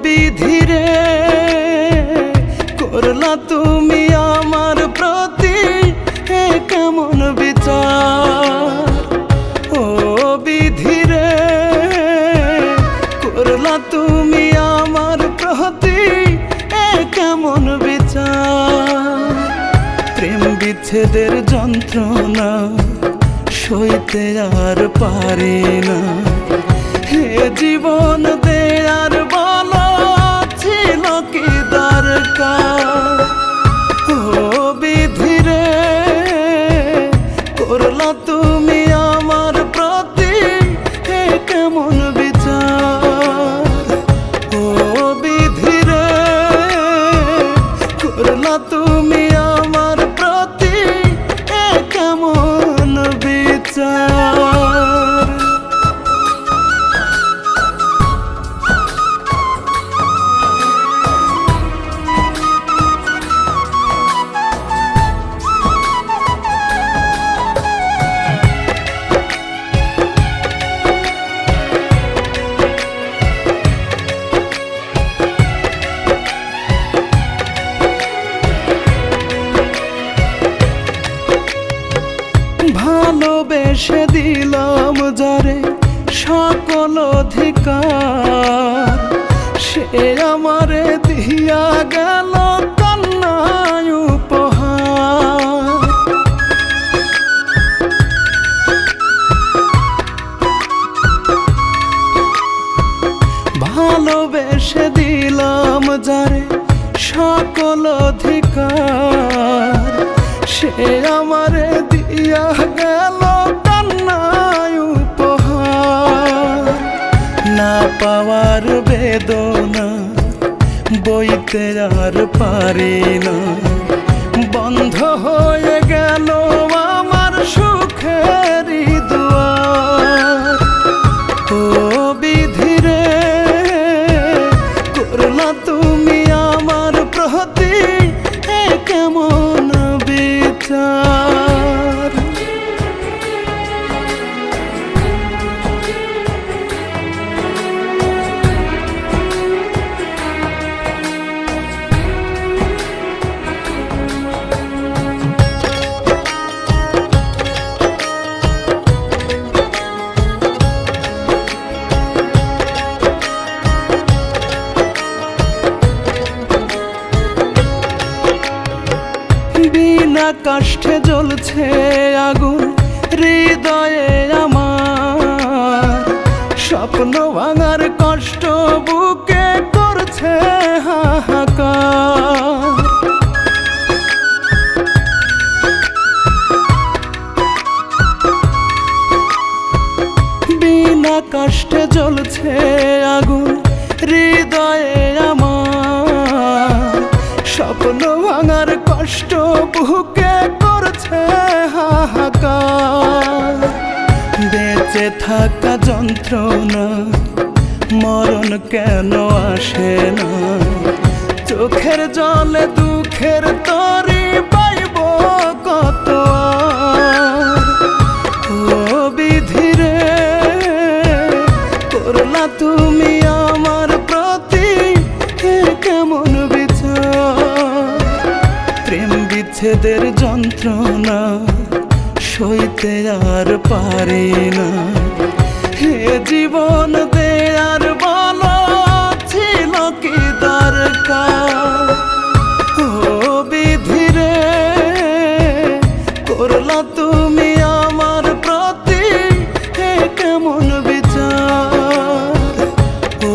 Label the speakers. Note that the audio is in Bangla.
Speaker 1: বিধিরে করলা তুমি আমার প্রতি কেমন বিচার। ও বিধিরে করলা তুমি আমার প্রতি কেমন বিচার। প্রেম বিচ্ছেদের যন্ত্রণা সইতে আর পারি না, হে জীবন দেয়ার বলো ছিল কি দরকার। ও বিধিরে করলা তুমি আমার প্রতি কেমন বিচার। ও বিধিরে করলা তুমি আমার প্রতি কেমন বিচার। ভালোবেসে দিলাম যারে সকল অধিকার, সে আমারে দিয়া গেল কন্যায় উপহার। ভালোবেসে দিলাম যারে সকল অধিকার, সে আমারে দিয়া গেল কন্যায় উপহার। না পাওয়ার বেদনা বইতে আর পারি না, বন্ধ হয়ে গেল আমার সুখেরই দুয়ার। ও বিধিরে করলা তুমি আমার প্রতি কেমন বিচার। বিনা কষ্টে জ্বলছে আগুন হৃদয়ে আমার, স্বপ্ন ভাঙার কষ্ট বুকে করছে হাহাকার। বিনা কষ্টে জ্বলছে আগুন হৃদয়ে আমার, স্বপ্ন ভাঙার কষ্ট বুকে করছে হাহাকার। বেঁচে থাকা যন্ত্রণা মরণ কেন আসে না, চোখের জলে দুঃখের তরি পাইব কত আর। ও বিধিরে করলা তুমি আমার প্রতি কেমন বিচার। প্রেম বিচ্ছেদের যন্ত্রণা সইতে আর পারি না, হে জীবন দেয়ার বলো ছিল কি দরকার। ও বিধিরে করলা তুমি আমার প্রতি কেমন বিচার। ও